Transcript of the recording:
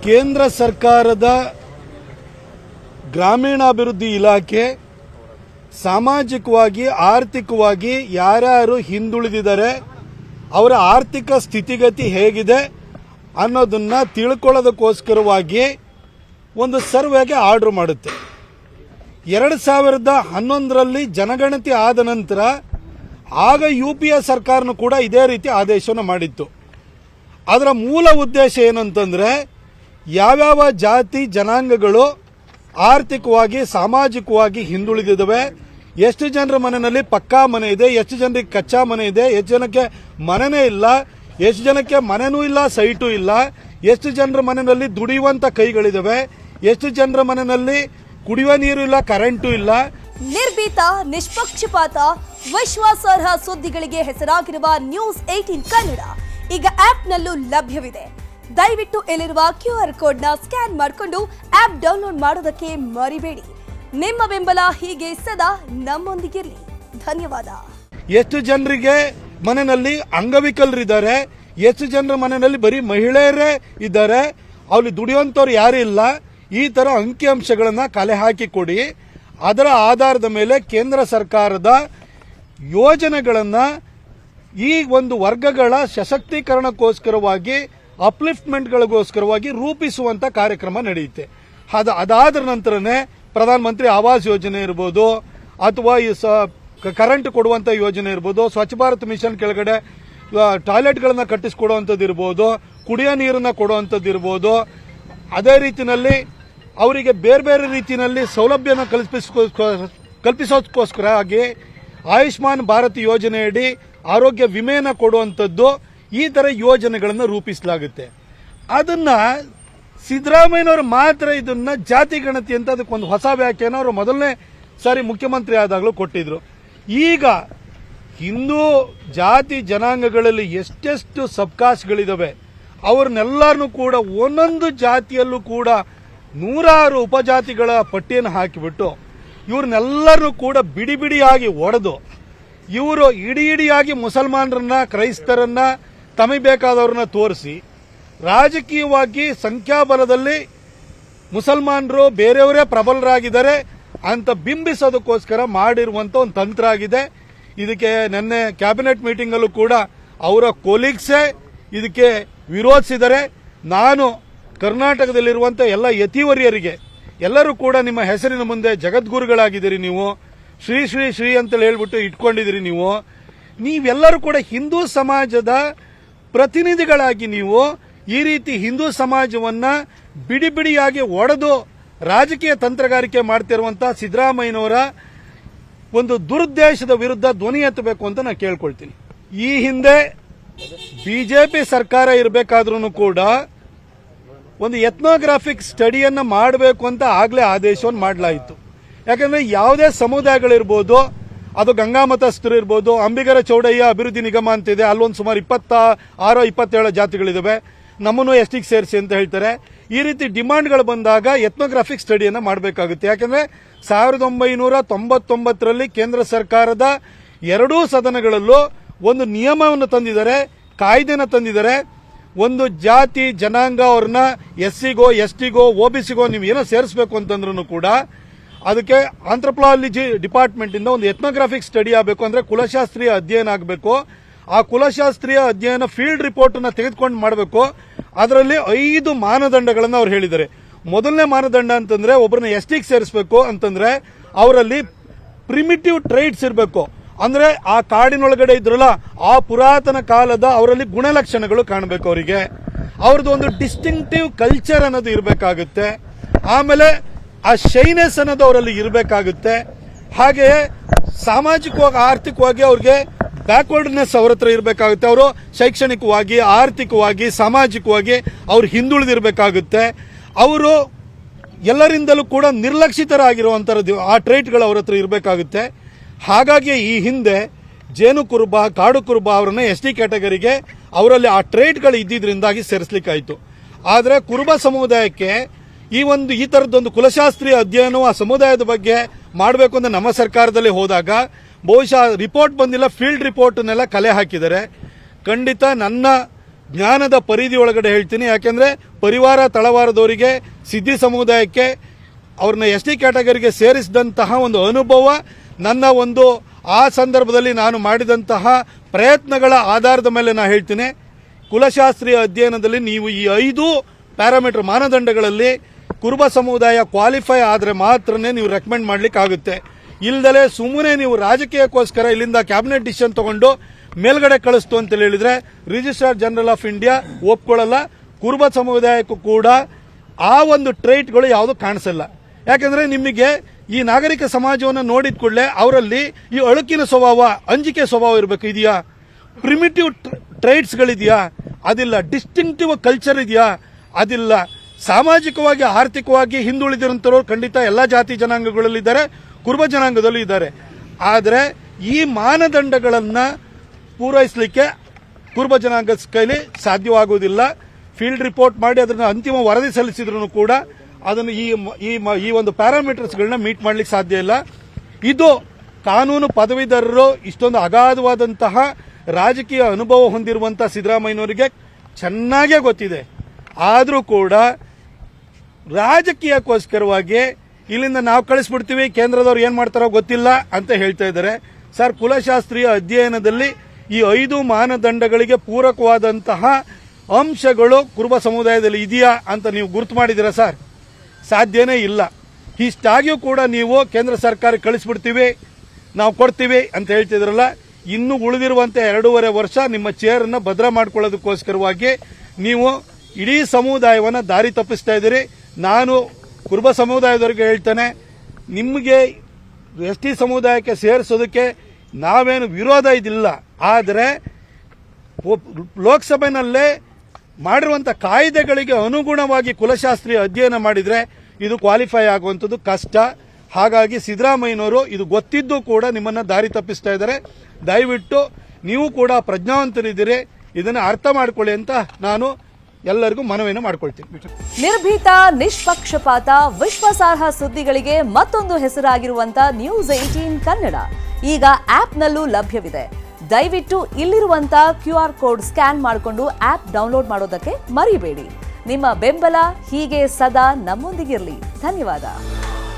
ಕೇಂದ್ರ ಸರ್ಕಾರದ ಗ್ರಾಮೀಣಾಭಿವೃದ್ಧಿ ಇಲಾಖೆ ಸಾಮಾಜಿಕವಾಗಿ ಆರ್ಥಿಕವಾಗಿ ಯಾರ್ಯಾರು ಹಿಂದುಳಿದಿದ್ದಾರೆ, ಅವರ ಆರ್ಥಿಕ ಸ್ಥಿತಿಗತಿ ಹೇಗಿದೆ ಅನ್ನೋದನ್ನ ತಿಳ್ಕೊಳ್ಳೋದಕ್ಕೋಸ್ಕರವಾಗಿ ಒಂದು ಸರ್ವೆಗೆ ಆರ್ಡರ್ ಮಾಡುತ್ತೆ. 2011ರಲ್ಲಿ ಜನಗಣತಿ ಆದ ನಂತರ ಆಗ UPA ಸರ್ಕಾರನೂ ಕೂಡ ಇದೇ ರೀತಿ ಆದೇಶವನ್ನು ಮಾಡಿತ್ತು. ಅದರ ಮೂಲ ಉದ್ದೇಶ ಏನಂತಂದ್ರೆ ಯಾವ್ಯಾವ ಜಾತಿ ಜನಾಂಗಗಳು ಆರ್ಥಿಕವಾಗಿ ಸಾಮಾಜಿಕವಾಗಿ ಹಿಂದುಳಿದಿದ್ದಾವೆ, ಎಷ್ಟು ಜನರ ಮನೆಯಲ್ಲಿ ಪಕ್ಕಾ ಮನೆ ಇದೆ, ಎಷ್ಟು ಜನರಿಗೆ ಕಚ್ಚಾ ಮನೆ ಇದೆ, ಎಷ್ಟು ಜನಕ್ಕೆ ಮನೆನೇ ಇಲ್ಲ, ಎಷ್ಟು ಜನಕ್ಕೆ ಮನೆನೂ ಇಲ್ಲ ಸೈಟು ಇಲ್ಲ, ಎಷ್ಟು ಜನರ ಮನೆಯಲ್ಲಿ ದುಡಿಯುವಂತ ಕೈಗಳಿದಾವೆ, ಎಷ್ಟು ಜನರ ಮನೆಯಲ್ಲಿ ಕುಡಿಯುವ ನೀರು ಇಲ್ಲ, ಕರೆಂಟು ಇಲ್ಲ. ನಿರ್ಭೀತ, ನಿಷ್ಪಕ್ಷಪಾತ, ವಿಶ್ವಾಸಾರ್ಹ ಸುದ್ದಿಗಳಿಗೆ ಹೆಸರಾಗಿರುವ ನ್ಯೂಸ್ 18 ಕನ್ನಡ ಈಗ ಆಪ್ನಲ್ಲೂ ಲಭ್ಯವಿದೆ. ದಯವಿಟ್ಟು ಇಲ್ಲಿರುವ QR ಕೋಡ್ನ ಸ್ಕ್ಯಾನ್ ಮಾಡಿಕೊಂಡು ಆಪ್ ಡೌನ್ಲೋಡ್ ಮಾಡೋದಕ್ಕೆ ಮರಿಬೇಡಿ. ನಿಮ್ಮ ಬೆಂಬಲ ಹೀಗೆ ಸದಾ ನಮ್ಮೊಂದಿಗಿರಲಿ. ಧನ್ಯವಾದ. ಎಷ್ಟು ಜನರಿಗೆ ಮನೆಯಲ್ಲಿ ಅಂಗವಿಕಲರಿದ್ದಾರೆ, ಎಷ್ಟು ಜನರ ಮನೆಯಲ್ಲಿ ಬರೀ ಮಹಿಳೆಯರೇ ಇದ್ದಾರೆ, ಅಲ್ಲಿ ದುಡಿಯುವಂತವ್ರು ಯಾರು ಇಲ್ಲ, ಈ ತರ ಅಂಕಿಅಂಶಗಳನ್ನ ಕಲೆ ಹಾಕಿ ಕೊಡಿ. ಅದರ ಆಧಾರದ ಮೇಲೆ ಕೇಂದ್ರ ಸರ್ಕಾರದ ಯೋಜನೆಗಳನ್ನ ಈ ಒಂದು ವರ್ಗಗಳ ಸಶಕ್ತೀಕರಣಕ್ಕೋಸ್ಕರವಾಗಿ ಅಪ್ಲಿಫ್ಟ್ಮೆಂಟ್ಗಳಿಗೋಸ್ಕರವಾಗಿ ರೂಪಿಸುವಂತ ಕಾರ್ಯಕ್ರಮ ನಡೆಯುತ್ತೆ. ಅದಾದ ನಂತರನೇ ಪ್ರಧಾನ ಮಂತ್ರಿ ಆವಾಸ್ ಯೋಜನೆ ಇರ್ಬೋದು, ಅಥವಾ ಈ ಕರೆಂಟ್ ಕೊಡುವಂತ ಯೋಜನೆ ಇರ್ಬೋದು, ಸ್ವಚ್ಛ ಭಾರತ್ ಮಿಷನ್ ಕೆಳಗಡೆ ಟಾಯ್ಲೆಟ್ಗಳನ್ನ ಕಟ್ಟಿಸಿಕೊಡುವಂಥದ್ದು ಇರ್ಬೋದು, ಕುಡಿಯೋ ನೀರನ್ನ ಕೊಡುವಂಥದ್ದು ಇರ್ಬೋದು. ಅದೇ ರೀತಿಯಲ್ಲಿ ಅವರಿಗೆ ಬೇರೆ ಬೇರೆ ರೀತಿಯಲ್ಲಿ ಸೌಲಭ್ಯನ ಕಲ್ಪಿಸೋದಕ್ಕೋಸ್ಕರ ಆಗಿ ಆಯುಷ್ಮಾನ್ ಭಾರತ್ ಯೋಜನೆಯಡಿ ಆರೋಗ್ಯ ವಿಮೆಯನ್ನು ಕೊಡುವಂಥದ್ದು, ಈ ತರ ಯೋಜನೆಗಳನ್ನು ರೂಪಿಸಲಾಗುತ್ತೆ. ಅದನ್ನ ಸಿದ್ದರಾಮಯ್ಯನವರು ಮಾತ್ರ ಇದನ್ನ ಜಾತಿ ಗಣತಿ ಅಂತ ಅದಕ್ಕೊಂದು ಹೊಸ ವ್ಯಾಖ್ಯಾನ ಅವರು ಮೊದಲನೇ ಸಾರಿ ಮುಖ್ಯಮಂತ್ರಿ ಆದಾಗಲೂ ಕೊಟ್ಟಿದ್ರು. ಈಗ ಹಿಂದೂ ಜಾತಿ ಜನಾಂಗಗಳಲ್ಲಿ ಎಷ್ಟೆಷ್ಟು ಸಬ್ಕಾಸ್ಟ್ಗಳಿದಾವೆ ಅವ್ರನ್ನೆಲ್ಲರನ್ನೂ ಕೂಡ ಒಂದೊಂದು ಜಾತಿಯಲ್ಲೂ ಕೂಡ 100 ಉಪಜಾತಿಗಳ ಪಟ್ಟಿಯನ್ನು ಹಾಕಿಬಿಟ್ಟು ಇವ್ರನ್ನೆಲ್ಲರನ್ನೂ ಕೂಡ ಬಿಡಿ ಬಿಡಿಯಾಗಿ ಒಡೆದು ಇವರು ಇಡಿಯಾಗಿ ಮುಸಲ್ಮಾನರನ್ನ ಕ್ರೈಸ್ತರನ್ನ ತಮಗೆ ಬೇಕಾದವ್ರನ್ನ ತೋರಿಸಿ ರಾಜಕೀಯವಾಗಿ ಸಂಖ್ಯಾಬಲದಲ್ಲಿ ಮುಸಲ್ಮಾನರು ಬೇರೆಯವರೇ ಪ್ರಬಲರಾಗಿದ್ದಾರೆ ಅಂತ ಬಿಂಬಿಸೋದಕ್ಕೋಸ್ಕರ ಮಾಡಿರುವಂತ ಒಂದು ತಂತ್ರ ಆಗಿದೆ. ಇದಕ್ಕೆ ನಿನ್ನೆ ಕ್ಯಾಬಿನೆಟ್ ಮೀಟಿಂಗ್ ಅಲ್ಲೂ ಕೂಡ ಅವರ ಕೊಲೀಗ್ಸೇ ಇದಕ್ಕೆ ವಿರೋಧಿಸಿದರೆ, ನಾನು ಕರ್ನಾಟಕದಲ್ಲಿರುವಂತ ಎಲ್ಲ ಯತಿವರಿಯರಿಗೆ ಎಲ್ಲರೂ ಕೂಡ ನಿಮ್ಮ ಹೆಸರಿನ ಮುಂದೆ ಜಗದ್ಗುರುಗಳಾಗಿದ್ದೀರಿ, ನೀವು ಶ್ರೀ ಶ್ರೀ ಶ್ರೀ ಅಂತ ಹೇಳ್ಬಿಟ್ಟು ಇಟ್ಕೊಂಡಿದ್ದೀರಿ, ನೀವೆಲ್ಲರೂ ಕೂಡ ಹಿಂದೂ ಸಮಾಜದ ಪ್ರತಿನಿಧಿಗಳಾಗಿ ನೀವು ಈ ರೀತಿ ಹಿಂದೂ ಸಮಾಜವನ್ನ ಬಿಡಿ ಬಿಡಿಯಾಗಿ ಒಡೆದು ರಾಜಕೀಯ ತಂತ್ರಗಾರಿಕೆ ಮಾಡ್ತಿರುವಂತಹ ಸಿದ್ದರಾಮಯ್ಯನವರ ಒಂದು ದುರುದ್ದೇಶದ ವಿರುದ್ಧ ಧ್ವನಿ ಎತ್ತಬೇಕು ಅಂತ ನಾನು ಕೇಳ್ಕೊಳ್ತೀನಿ. ಈ ಹಿಂದೆ ಬಿಜೆಪಿ ಸರ್ಕಾರ ಇರಬೇಕಾದ್ರೂ ಕೂಡ ಒಂದು ಎಥ್ನೋಗ್ರಾಫಿಕ್ ಸ್ಟಡಿಯನ್ನ ಮಾಡಬೇಕು ಅಂತ ಆಗ್ಲೇ ಆದೇಶವನ್ನು ಮಾಡಲಾಯಿತು. ಯಾಕಂದ್ರೆ ಯಾವುದೇ ಸಮುದಾಯಗಳಿರ್ಬೋದು, ಅದು ಗಂಗಾಮತಸ್ಥರು ಇರ್ಬೋದು, ಅಂಬಿಗರ ಚೌಡಯ್ಯ ಅಭಿವೃದ್ಧಿ ನಿಗಮ ಅಂತಿದೆ, ಅಲ್ಲೊಂದು ಸುಮಾರು 26-27 ಜಾತಿಗಳಿದಾವೆ, ನಮ್ಮನ್ನು ಎಸ್ಟಿಗೆ ಸೇರಿಸಿ ಅಂತ ಹೇಳ್ತಾರೆ. ಈ ರೀತಿ ಡಿಮಾಂಡ್ಗಳು ಬಂದಾಗ ಎಥ್ನೋಗ್ರಾಫಿಕ್ ಸ್ಟಡಿಯನ್ನ ಮಾಡಬೇಕಾಗುತ್ತೆ. ಯಾಕಂದ್ರೆ 1999ರಲ್ಲಿ ಕೇಂದ್ರ ಸರ್ಕಾರದ ಎರಡೂ ಸದನಗಳಲ್ಲೂ ಒಂದು ನಿಯಮವನ್ನು ತಂದಿದ್ದಾರೆ, ಕಾಯ್ದೆನ ತಂದಿದ್ದಾರೆ. ಒಂದು ಜಾತಿ ಜನಾಂಗ ಅವ್ರನ್ನ SCಗೋ STಗೋ OBCಗೋ ನೀವು ಏನೋ ಸೇರಿಸಬೇಕು ಅಂತಂದ್ರೂ ಕೂಡ ಅದಕ್ಕೆ ಆಂಥ್ರೋಪಾಲಜಿ ಡಿಪಾರ್ಟ್ಮೆಂಟ್ ಇಂದ ಒಂದು ಎಥ್ನೋಗ್ರಾಫಿಕ್ ಸ್ಟಡಿ ಆಗಬೇಕು, ಅಂದ್ರೆ ಕುಲಶಾಸ್ತ್ರೀಯ ಅಧ್ಯಯನ ಆಗಬೇಕು. ಆ ಕುಲಶಾಸ್ತ್ರೀಯ ಅಧ್ಯಯನ ಫೀಲ್ಡ್ ರಿಪೋರ್ಟ್ ಅನ್ನ ತೆಗೆದುಕೊಂಡು ಮಾಡಬೇಕು. ಅದರಲ್ಲಿ 5 ಮಾನದಂಡಗಳನ್ನು ಅವ್ರು ಹೇಳಿದ್ದಾರೆ. ಮೊದಲನೇ ಮಾನದಂಡ ಅಂತಂದ್ರೆ ಒಬ್ಬರನ್ನ STಗೆ ಸೇರಿಸಬೇಕು ಅಂತಂದ್ರೆ ಅವರಲ್ಲಿ ಪ್ರಿಮಿಟಿವ್ ಟ್ರೈಟ್ಸ್ ಇರಬೇಕು, ಅಂದ್ರೆ ಆ ಕಾಡಿನೊಳಗಡೆ ಇದ್ರಲ್ಲ ಆ ಪುರಾತನ ಕಾಲದ ಅವರಲ್ಲಿ ಗುಣಲಕ್ಷಣಗಳು ಕಾಣಬೇಕು, ಅವರಿಗೆ ಅವ್ರದ್ದು ಒಂದು ಡಿಸ್ಟಿಂಕ್ಟಿವ್ ಕಲ್ಚರ್ ಅನ್ನೋದು ಇರಬೇಕಾಗುತ್ತೆ. ಆಮೇಲೆ ಆ ಶೈನೆಸ್ ಅನ್ನೋದು ಅವರಲ್ಲಿ ಇರಬೇಕಾಗುತ್ತೆ. ಹಾಗೆಯೇ ಸಾಮಾಜಿಕವಾಗಿ ಆರ್ಥಿಕವಾಗಿ ಅವ್ರಿಗೆ ಬ್ಯಾಕ್ವರ್ಡ್ನೆಸ್ ಅವ್ರ ಹತ್ರ ಇರಬೇಕಾಗುತ್ತೆ. ಅವರು ಶೈಕ್ಷಣಿಕವಾಗಿ ಆರ್ಥಿಕವಾಗಿ ಸಾಮಾಜಿಕವಾಗಿ ಅವ್ರು ಹಿಂದುಳಿದಿರಬೇಕಾಗುತ್ತೆ. ಅವರು ಎಲ್ಲರಿಂದಲೂ ಕೂಡ ನಿರ್ಲಕ್ಷಿತರಾಗಿರುವಂತರದ್ದು ಆ ಟ್ರೈಟ್ಗಳು ಅವ್ರ ಹತ್ರ ಇರಬೇಕಾಗುತ್ತೆ. ಹಾಗಾಗಿ ಈ ಹಿಂದೆ ಜೇನು ಕುರುಬ ಕಾಡು ಕುರುಬ ಅವರನ್ನ ST ಕ್ಯಾಟಗರಿಗೆ ಅವರಲ್ಲಿ ಆ ಟ್ರೈಟ್ಗಳು ಇದ್ದಿದ್ರಿಂದಾಗಿ ಸೇರಿಸಲಿಕ್ಕಾಯಿತು. ಆದರೆ ಕುರುಬ ಸಮುದಾಯಕ್ಕೆ ಈ ತರದೊಂದು ಕುಲಶಾಸ್ತ್ರೀಯ ಅಧ್ಯಯನ ಆ ಸಮುದಾಯದ ಬಗ್ಗೆ ಮಾಡಬೇಕು ಅಂತ ನಮ್ಮ ಸರ್ಕಾರದಲ್ಲಿ ಹೋದಾಗ ಬಹುಶಃ ರಿಪೋರ್ಟ್ ಬಂದಿಲ್ಲ, ಫೀಲ್ಡ್ ರಿಪೋರ್ಟ್ನೆಲ್ಲ ಕಲೆ ಹಾಕಿದ್ದಾರೆ. ಖಂಡಿತ ನನ್ನ ಜ್ಞಾನದ ಪರಿಧಿ ಒಳಗಡೆ ಹೇಳ್ತೀನಿ, ಯಾಕೆಂದ್ರೆ ಪರಿವಾರ ತಳವಾರದವರಿಗೆ, ಸಿದ್ಧಿ ಸಮುದಾಯಕ್ಕೆ, ಅವ್ರನ್ನ ST ಕ್ಯಾಟಗರಿಗೆ ಸೇರಿಸಿದಂತಹ ಒಂದು ಅನುಭವ, ನನ್ನ ಒಂದು ಆ ಸಂದರ್ಭದಲ್ಲಿ ನಾನು ಮಾಡಿದಂತಹ ಪ್ರಯತ್ನಗಳ ಆಧಾರದ ಮೇಲೆ ನಾನು ಹೇಳ್ತೀನಿ, ಕುಲಶಾಸ್ತ್ರೀಯ ಅಧ್ಯಯನದಲ್ಲಿ ನೀವು ಈ 5 ಪ್ಯಾರಾಮೀಟರ್ ಮಾನದಂಡಗಳಲ್ಲಿ ಕುರುಬ ಸಮುದಾಯ ಕ್ವಾಲಿಫೈ ಆದರೆ ಮಾತ್ರನೇ ನೀವು ರೆಕಮೆಂಡ್ ಮಾಡ್ಲಿಕ್ಕೆ ಆಗುತ್ತೆ. ಇಲ್ದಲೆ ಸುಮ್ಮನೆ ನೀವು ರಾಜಕೀಯಕ್ಕೋಸ್ಕರ ಇಲ್ಲಿಂದ ಕ್ಯಾಬಿನೆಟ್ ಡಿಸಿಷನ್ ತಗೊಂಡು ಮೇಲ್ಗಡೆ ಕಳಿಸ್ತು ಅಂತ ಹೇಳಿದ್ರೆ ರಿಜಿಸ್ಟ್ರಾರ್ ಜನರಲ್ ಆಫ್ ಇಂಡಿಯಾ ಒಪ್ಕೊಳ್ಳಲ್ಲ. ಕುರುಬ ಸಮುದಾಯಕ್ಕೂ ಕೂಡ ಆ ಒಂದು ಟ್ರೈಟ್ಗಳು ಯಾವುದು ಕಾಣಿಸಲ್ಲ. ಯಾಕಂದ್ರೆ ನಿಮಗೆ ಈ ನಾಗರಿಕ ಸಮಾಜವನ್ನು ನೋಡಿದ ಕೂಡಲೇ ಅವರಲ್ಲಿ ಈ ಅಳುಕಿನ ಸ್ವಭಾವ, ಅಂಜಿಕೆ ಸ್ವಭಾವ ಇರಬೇಕು. ಇದೆಯಾ? ಪ್ರಿಮಿಟಿವ್ ಟ್ರೈಟ್ಸ್ಗಳಿದೆಯಾ? ಅದಿಲ್ಲ. ಡಿಸ್ಟಿಂಕ್ಟಿವ್ ಕಲ್ಚರ್ ಇದೆಯಾ? ಅದಿಲ್ಲ. ಸಾಮಾಜಿಕವಾಗಿ ಆರ್ಥಿಕವಾಗಿ ಹಿಂದುಳಿದಿರುವಂತವರು ಖಂಡಿತ ಎಲ್ಲ ಜಾತಿ ಜನಾಂಗಗಳಲ್ಲಿದ್ದಾರೆ, ಕುರುಬ ಜನಾಂಗದಲ್ಲೂ ಇದ್ದಾರೆ. ಆದರೆ ಈ ಮಾನದಂಡಗಳನ್ನು ಪೂರೈಸಲಿಕ್ಕೆ ಕುರುಬ ಜನಾಂಗದ ಕೈಲಿ ಸಾಧ್ಯವಾಗುವುದಿಲ್ಲ. ಫೀಲ್ಡ್ ರಿಪೋರ್ಟ್ ಮಾಡಿ ಅದನ್ನು ಅಂತಿಮ ವರದಿ ಸಲ್ಲಿಸಿದ್ರು ಕೂಡ ಅದನ್ನು ಈ ಒಂದು ಪ್ಯಾರಾಮೀಟರ್ಸ್ಗಳನ್ನ ಮೀಟ್ ಮಾಡ್ಲಿಕ್ಕೆ ಸಾಧ್ಯ ಇಲ್ಲ. ಇದು ಕಾನೂನು ಪದವೀಧರರು, ಇಷ್ಟೊಂದು ಅಗಾಧವಾದಂತಹ ರಾಜಕೀಯ ಅನುಭವ ಹೊಂದಿರುವಂತಹ ಸಿದ್ದರಾಮಯ್ಯನವರಿಗೆ ಚೆನ್ನಾಗೇ ಗೊತ್ತಿದೆ. ಆದರೂ ಕೂಡ ರಾಜಕೀಯಕ್ಕೋಸ್ಕರವಾಗಿ ಇಲ್ಲಿಂದ ನಾವು ಕಳಿಸ್ಬಿಡ್ತೀವಿ, ಕೇಂದ್ರದವ್ರು ಏನ್ ಮಾಡ್ತಾರೋ ಗೊತ್ತಿಲ್ಲ ಅಂತ ಹೇಳ್ತಾ ಇದ್ದಾರೆ. ಸರ್, ಕುಲಶಾಸ್ತ್ರೀಯ ಅಧ್ಯಯನದಲ್ಲಿ ಈ 5 ಮಾನದಂಡಗಳಿಗೆ ಪೂರಕವಾದಂತಹ ಅಂಶಗಳು ಕುರುಬ ಸಮುದಾಯದಲ್ಲಿ ಇದೆಯಾ ಅಂತ ನೀವು ಗುರುತು ಮಾಡಿದ್ದೀರಾ ಸರ್? ಸಾಧ್ಯನೇ ಇಲ್ಲ. ಇಷ್ಟಾಗಿಯೂ ಕೂಡ ನೀವು ಕೇಂದ್ರ ಸರ್ಕಾರ ಕಳಿಸ್ಬಿಡ್ತೀವಿ, ನಾವು ಕೊಡ್ತೀವಿ ಅಂತ ಹೇಳ್ತಿದ್ರಲ್ಲ. ಇನ್ನು ಉಳಿದಿರುವಂತೆ 2.5 ವರ್ಷ ನಿಮ್ಮ ಚೇರನ್ನು ಭದ್ರ ಮಾಡ್ಕೊಳ್ಳೋದಕ್ಕೋಸ್ಕರವಾಗಿ ನೀವು ಇಡೀ ಸಮುದಾಯವನ್ನು ದಾರಿ ತಪ್ಪಿಸ್ತಾ ಇದ್ದೀರಿ. ನಾನು ಕುರುಬ ಸಮುದಾಯದವರಿಗೆ ಹೇಳ್ತೇನೆ, ನಿಮಗೆ ST ಸಮುದಾಯಕ್ಕೆ ಸೇರಿಸೋದಕ್ಕೆ ನಾವೇನು ವಿರೋಧ ಇದಿಲ್ಲ. ಆದರೆ ಲೋಕಸಭೆನಲ್ಲೇ ಮಾಡಿರುವಂಥ ಕಾಯ್ದೆಗಳಿಗೆ ಅನುಗುಣವಾಗಿ ಕುಲಶಾಸ್ತ್ರೀಯ ಅಧ್ಯಯನ ಮಾಡಿದರೆ ಇದು ಕ್ವಾಲಿಫೈ ಆಗುವಂಥದ್ದು ಕಷ್ಟ. ಹಾಗಾಗಿ ಸಿದ್ದರಾಮಯ್ಯನವರು ಇದು ಗೊತ್ತಿದ್ದು ಕೂಡ ನಿಮ್ಮನ್ನು ದಾರಿ ತಪ್ಪಿಸ್ತಾ ಇದ್ದಾರೆ. ದಯವಿಟ್ಟು ನೀವು ಕೂಡ ಪ್ರಜ್ಞಾವಂತರಿದ್ದೀರಿ, ಇದನ್ನು ಅರ್ಥ ಮಾಡ್ಕೊಳ್ಳಿ ಅಂತ ನಾನು ಎಲ್ಲರಿಗೂ ಮನವಿಯನ್ನು ಮಾಡ್ಕೊಳ್ತೀನಿ. ನಿರ್ಭೀತ, ನಿಷ್ಪಕ್ಷಪಾತ, ವಿಶ್ವಾಸಾರ್ಹ ಸುದ್ದಿಗಳಿಗೆ ಮತ್ತೊಂದು ಹೆಸರಾಗಿರುವಂತ ನ್ಯೂಸ್ 18 ಕನ್ನಡ ಈಗ ಆಪ್ನಲ್ಲೂ ಲಭ್ಯವಿದೆ. ದಯವಿಟ್ಟು ಇಲ್ಲಿರುವಂತ QR ಕೋಡ್ ಸ್ಕ್ಯಾನ್ ಮಾಡಿಕೊಂಡು ಆಪ್ ಡೌನ್ಲೋಡ್ ಮಾಡೋದಕ್ಕೆ ಮರಿಬೇಡಿ. ನಿಮ್ಮ ಬೆಂಬಲ ಹೀಗೆ ಸದಾ ನಮ್ಮೊಂದಿಗಿರಲಿ. ಧನ್ಯವಾದ.